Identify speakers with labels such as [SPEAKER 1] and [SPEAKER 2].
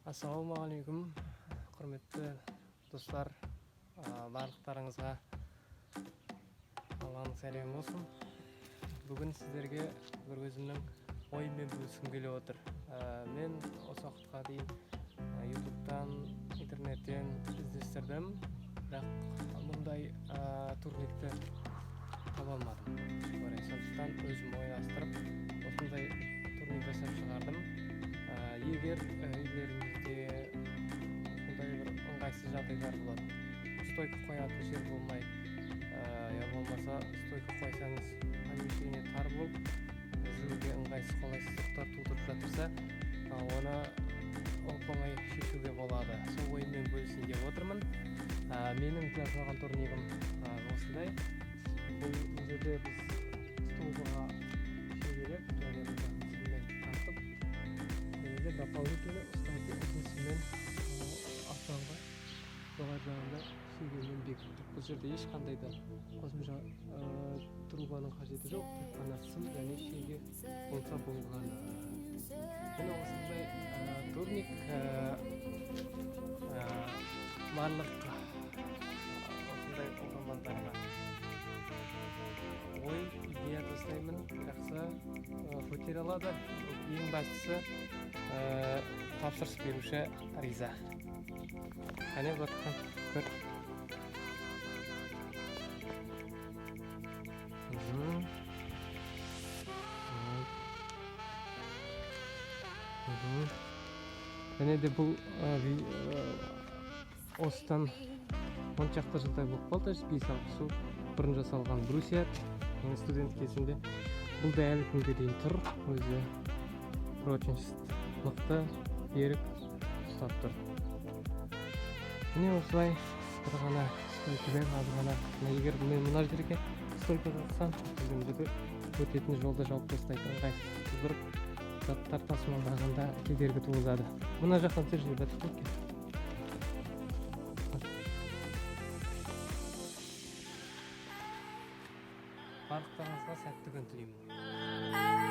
[SPEAKER 1] Ассалаумағалейкум, құрметті достар, барлықтарыңызға Алланың сәлемі болсын. Бүгін сіздерге бір өзімнің ойыммен бөліскім келіп отыр. Мен осы уақытқа дейін ютубтан, интернеттен іздестірдім, бірақ мұндай турникті таба алмадым. Сондықтан өзім ойластырып, осындай турник жасап шығардым. Егер үйлеріңізде осындай бір ыңғайсыз жағдайлар болады, стойка қоятын жер болмай, я болмаса стойка қойсаңыз помещение тар болып, жүруге ыңғайсыз қолайсыздықтар тудырып жатырса, оны оп-оңай шешуге болады. Сол ойыммен бөлісейін деп отырмын. Менің жасалған турнигім осындай. Бұл жерде біз столбыға шегелеп, және сыммен тартып, дополнительно ұстайтын сыммен аспанға жоғары жағында шегелмен бекіттік. Бұл жерде ешқандай да қосымша трубаның қажеті жоқ, тек қана сым және шеге болса болғаны. Міне осындай турник барлық осындай оқырмандарға ой, идея тастаймын, жақсы көтере алады. Ең бастысы тапсырыс беруші риза. Қане батқан көр. Және де бұл осыдан 10 шақты жылдай болып қалды. 5-6 жыл бұрын жасалған брусья. Мен студент кезінде бұл да әлі күнге дейін тұр. Өзі прочность мықты, берік ұстап тұр. Міне осылай бір ғана стойкамен аз ғана. Егер мен мына жерге стойка жатсам, өзімдігі өтетін жолды жауып тастайтын ыңғайсыз тудырып, заттар тасымалдағанда кедергі туғызады. Мына жақтан тежеліп жатыр екен. Барлықтарыңызға сәтті күн тілеймін.